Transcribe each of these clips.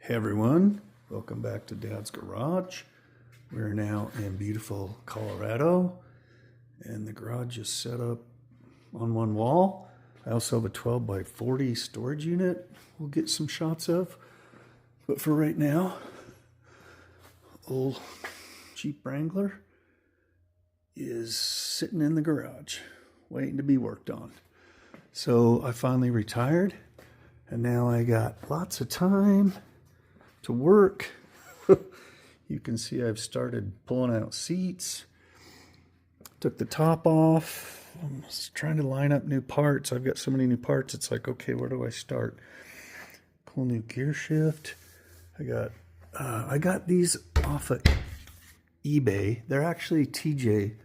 Hey everyone, welcome back to Dad's Garage. We're now in beautiful Colorado, and the garage is set up on one wall. I also have a 12 by 40 storage unit we'll get some shots of. But for right now, old Jeep Wrangler is sitting in the garage waiting to be worked on. So I finally retired, and now I got lots of time to work. You can see I've started pulling out seats, took the top off. I'm just trying to line up new parts. I've got so many new parts, it's like, okay, where do I start? Cool new gear shift. I got these off of eBay. They're actually TJ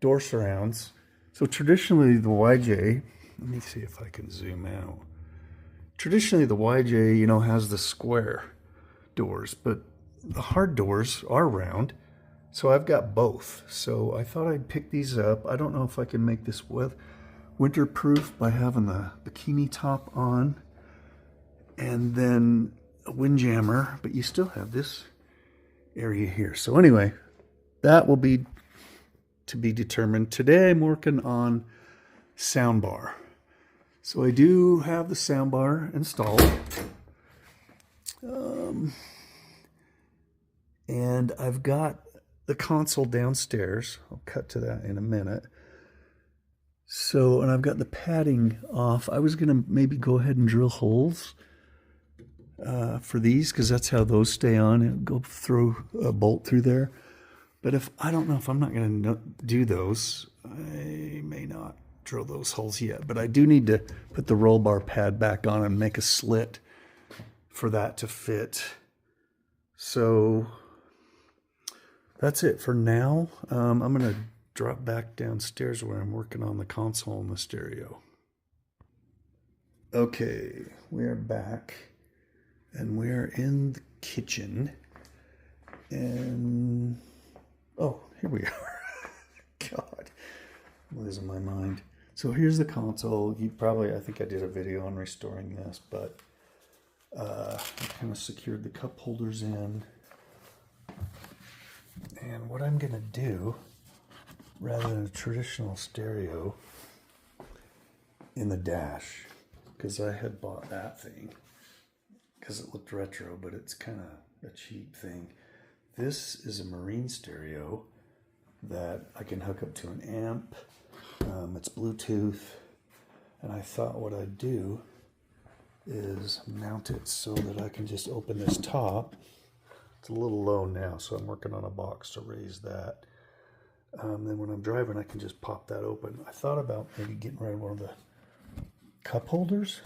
door surrounds. So traditionally the YJ, let me see if I can zoom out. Traditionally the YJ, has the square doors, but the hard doors are round, so I've got both. So I thought I'd pick these up. I don't know if I can make this winterproof by having the bikini top on and then a windjammer, but you still have this area here. So anyway, that will be to be determined. Today I'm working on soundbar. So I do have the soundbar installed. And I've got the console downstairs. I'll cut to that in a minute. So, and I've got the padding off. I was going to maybe go ahead and drill holes for these, because that's how those stay on. And go through a bolt through there. But I don't know if I'm not going to do those. I may not drill those holes yet. But I do need to put the roll bar pad back on and make a slit for that to fit. So that's it for now. I'm going to drop back downstairs where I'm working on the console and the stereo. Okay, we are back, and we are in the kitchen. And, oh, here we are. God, I'm losing my mind. So here's the console. I think I did a video on restoring this, but I kind of secured the cup holders in. And what I'm going to do, rather than a traditional stereo in the dash, because I had bought that thing because it looked retro, but it's kind of a cheap thing. This is a marine stereo that I can hook up to an amp. It's Bluetooth. And I thought what I'd do is mount it so that I can just open this top. It's a little low now, so I'm working on a box to raise that. Then when I'm driving, I can just pop that open. I thought about maybe getting rid of one of the cup holders,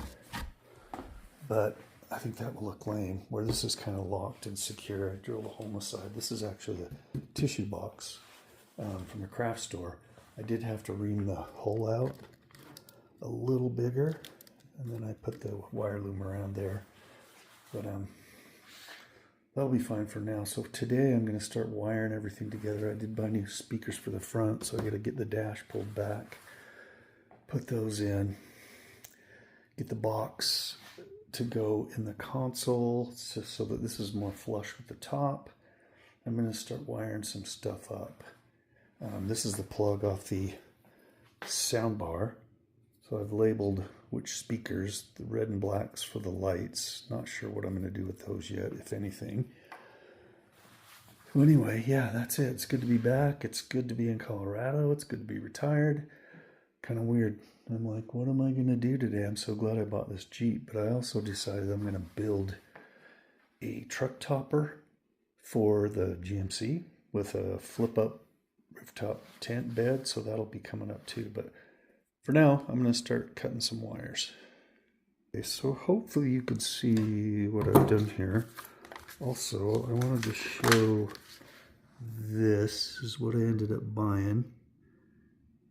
but I think that will look lame, where this is kind of locked and secure. I drilled a hole in the side. This is actually the tissue box from the craft store. I did have to ream the hole out a little bigger, and then I put the wire loom around there. But that'll be fine for now. So today I'm going to start wiring everything together. I did buy new speakers for the front, so I got to get the dash pulled back, put those in, get the box to go in the console so that this is more flush with the top. I'm going to start wiring some stuff up. This is the plug off the soundbar. So I've labeled which speakers, the red and blacks for the lights. Not sure what I'm going to do with those yet, if anything. So anyway, yeah, that's it. It's good to be back. It's good to be in Colorado. It's good to be retired. Kind of weird. I'm like, what am I going to do today? I'm so glad I bought this Jeep. But I also decided I'm going to build a truck topper for the GMC with a flip-up rooftop tent bed. So that'll be coming up too. But for now, I'm going to start cutting some wires. Okay, so hopefully you can see what I've done here. Also, I wanted to show this is what I ended up buying.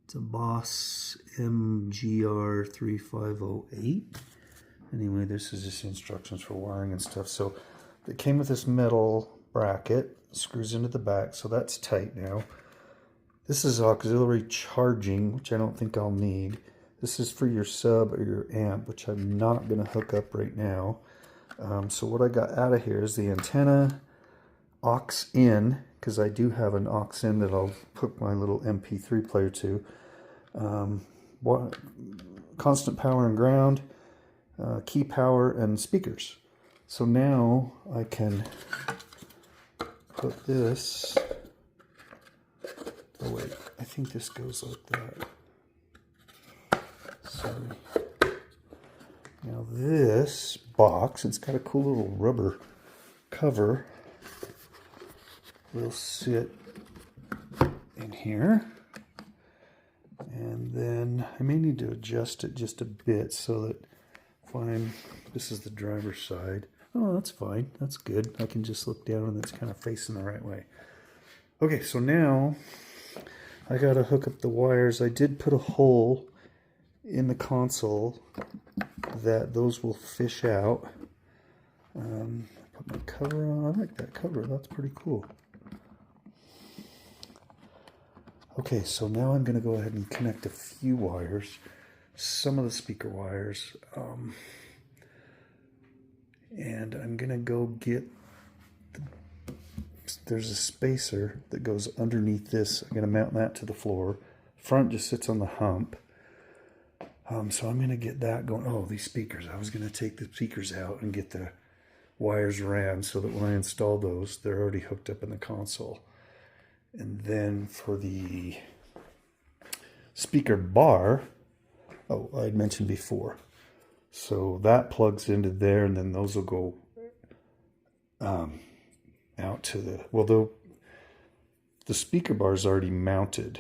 It's a Boss MGR 3508. Anyway, this is just instructions for wiring and stuff. So it came with this metal bracket, screws into the back, so that's tight now. This is auxiliary charging, which I don't think I'll need. This is for your sub or your amp, which I'm not going to hook up right now. So what I got out of here is the antenna, aux in, because I do have an aux in that I'll put my little MP3 player to. Constant power and ground, key power, and speakers. So now I can put this. Oh wait, I think this goes like that. Sorry. Now this box, it's got a cool little rubber cover, will sit in here. And then I may need to adjust it just a bit so that this is the driver's side. Oh, that's fine. That's good. I can just look down and it's kind of facing the right way. Okay, so now I got to hook up the wires. I did put a hole in the console that those will fish out. Put my cover on. I like that cover. That's pretty cool. Okay, so now I'm going to go ahead and connect a few wires, some of the speaker wires, and I'm going to go get, there's a spacer that goes underneath this. I'm going to mount that to the floor. Front just sits on the hump. So I'm going to get that going. Oh, these speakers. I was going to take the speakers out and get the wires ran so that when I install those, they're already hooked up in the console. And then for the speaker bar, oh, I had mentioned before. So that plugs into there, and then those will go out to the, well, the speaker bar is already mounted.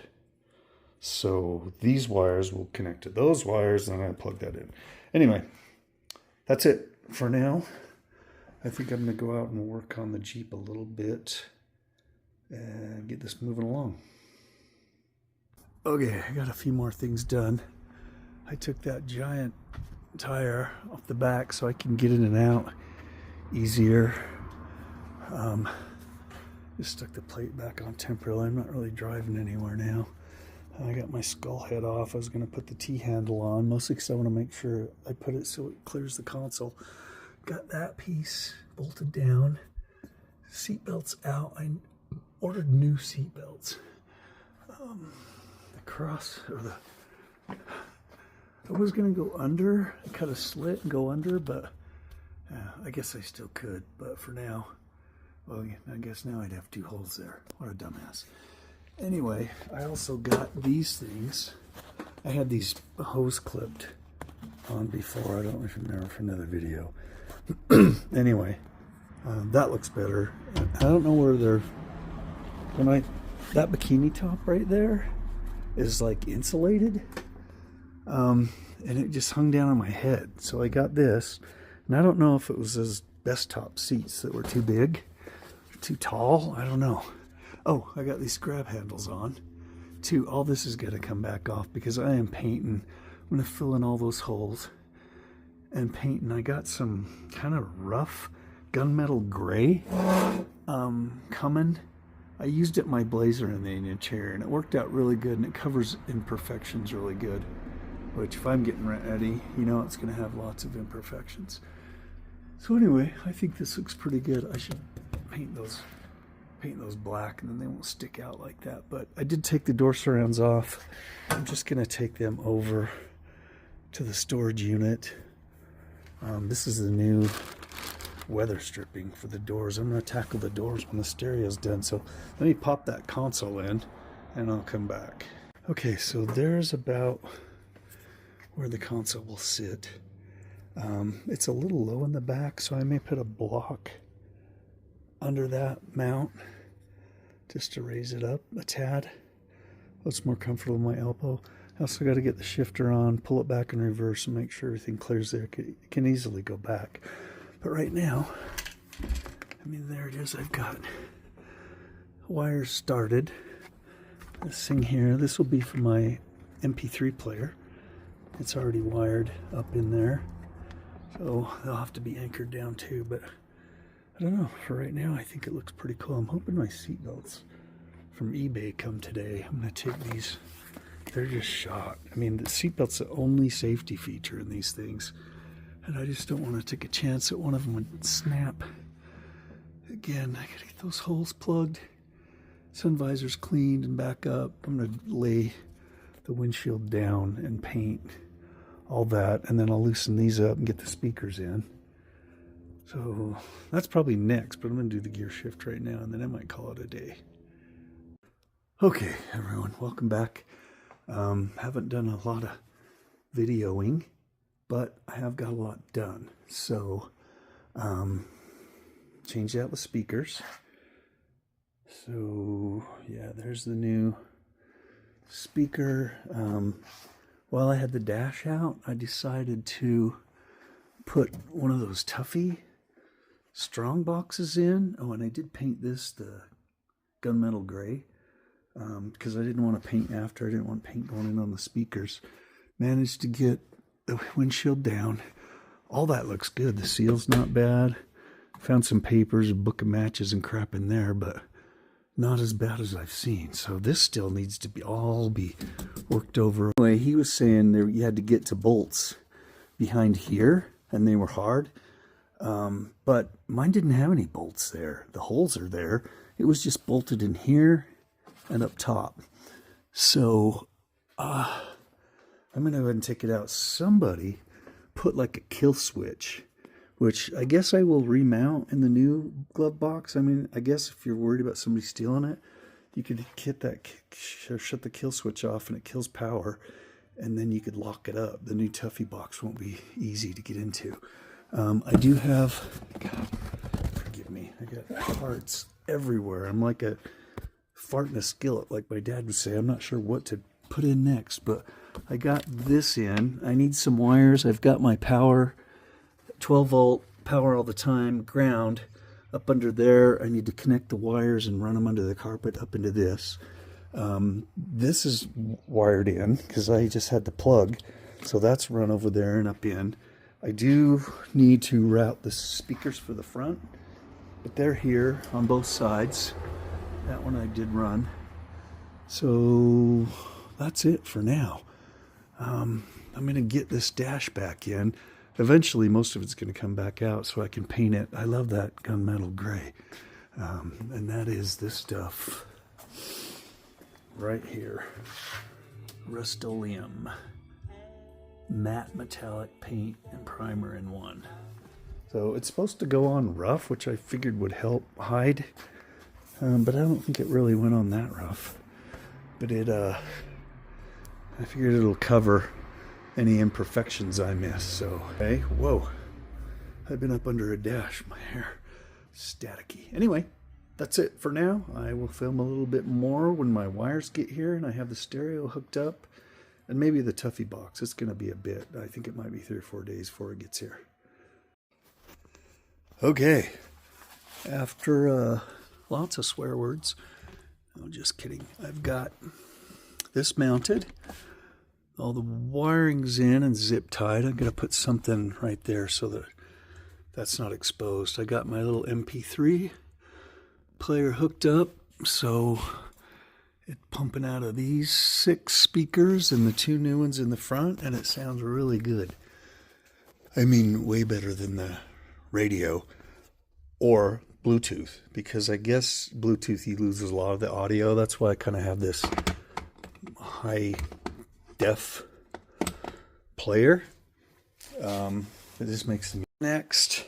So these wires will connect to those wires, and I plug that in. Anyway, that's it for now. I think I'm going to go out and work on the Jeep a little bit and get this moving along. Okay, I got a few more things done. I took that giant tire off the back so I can get in and out easier. Just stuck the plate back on temporarily. I'm not really driving anywhere now. I got my skull head off. I was going to put the T-handle on, mostly because I want to make sure I put it so it clears the console. Got that piece bolted down. Seatbelts out. I ordered new seatbelts. The cross, or I was going to go under, cut a slit and go under, but I guess I still could. But for now, well, I guess now I'd have two holes there. What a dumbass. Anyway, I also got these things. I had these hose clipped on before. I don't remember for another video. Anyway, that looks better. I don't know where they're, that bikini top right there is like insulated. And it just hung down on my head. So I got this, and I don't know if it was those best top seats that were too big, too tall. I don't know. Oh, I got these grab handles on too. All this is going to come back off because I am painting. I'm going to fill in all those holes and painting. I got some kind of rough gunmetal gray coming. I used it in my Blazer in the Indian chair, and it worked out really good, and it covers imperfections really good. Which, if I'm getting ready, you know it's going to have lots of imperfections. So anyway, I think this looks pretty good. I should paint those black, and then they won't stick out like that. But I did take the door surrounds off. I'm just going to take them over to the storage unit. This is the new weather stripping for the doors. I'm going to tackle the doors when the stereo's done. So let me pop that console in, and I'll come back. Okay, so there's about where the console will sit. It's a little low in the back, so I may put a block under that mount just to raise it up a tad. It's more comfortable in my elbow. I also got to get the shifter on, pull it back in reverse, and make sure everything clears there. It can easily go back. But right now, I mean, there it is. I've got wires started. This thing here, this will be for my MP3 player. It's already wired up in there. So they'll have to be anchored down too, but I don't know. For right now, I think it looks pretty cool. I'm hoping my seatbelts from eBay come today. I'm going to take these. They're just shot. I mean, the seatbelt's the only safety feature in these things. And I just don't want to take a chance that one of them would snap. Again, I gotta get those holes plugged, sun visors cleaned and back up. I'm gonna lay the windshield down and paint all that, and then I'll loosen these up and get the speakers in. So that's probably next, but I'm gonna do the gear shift right now, and then I might call it a day. Okay, everyone, welcome back. Haven't done a lot of videoing, but I have got a lot done. So, changed out the speakers. So, yeah, there's the new speaker. While I had the dash out, I decided to put one of those Tuffy strong boxes in. Oh, and I did paint this the gunmetal gray because I didn't want to paint after. I didn't want paint going in on the speakers. Managed to get the windshield down. All that looks good. The seal's not bad. Found some papers, a book of matches and crap in there, but not as bad as I've seen. So this still needs to be all worked over. Anyway, he was saying there you had to get to bolts behind here, and they were hard. But mine didn't have any bolts there. The holes are there. It was just bolted in here and up top. So I'm gonna go ahead and take it out. Somebody put like a kill switch, which I guess I will remount in the new glove box. I mean, I guess if you're worried about somebody stealing it, you could hit that, shut the kill switch off and it kills power, and then you could lock it up. The new Tuffy box won't be easy to get into. I do have, God, forgive me, I got parts everywhere. I'm like a fart in a skillet, like my dad would say. I'm not sure what to put in next, but I got this in. I need some wires. I've got my power, 12 volt power all the time, ground up under there. I need to connect the wires and run them under the carpet up into this. This is wired in because I just had the plug, so that's run over there and up in. I do need to route the speakers for the front, but they're here on both sides. That one I did run. So that's it for now. I'm going to get this dash back in. Eventually, most of it's going to come back out so I can paint it. I love that gunmetal gray. And that is this stuff right here. Rust-Oleum matte metallic paint and primer in one. So it's supposed to go on rough, which I figured would help hide. But I don't think it really went on that rough. But I figured it'll cover any imperfections I miss. So, hey, whoa. I've been up under a dash. My hair staticky. Anyway, that's it for now. I will film a little bit more when my wires get here and I have the stereo hooked up. And maybe the Tuffy box. It's going to be a bit. I think it might be 3 or 4 days before it gets here. Okay. After lots of swear words. No, just kidding. I've got this mounted. All the wiring's in and zip tied. I'm going to put something right there so that that's not exposed. I got my little MP3 player hooked up. So it's pumping out of these 6 speakers and the 2 new ones in the front, and it sounds really good. I mean, way better than the radio or Bluetooth, because I guess Bluetooth, you lose a lot of the audio. That's why I kind of have this high def player. It just makes them. Next,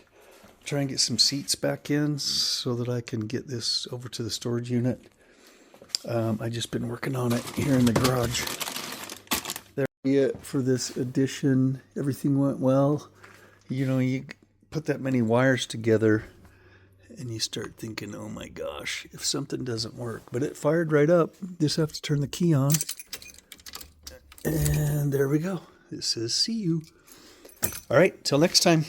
try and get some seats back in so that I can get this over to the storage unit. I just been working on it here in the garage. There it for this edition. Everything went well. You know, you put that many wires together and you start thinking, oh my gosh, if something doesn't work. But it fired right up. Just have to turn the key on. And there we go. It says see you. All right, till next time.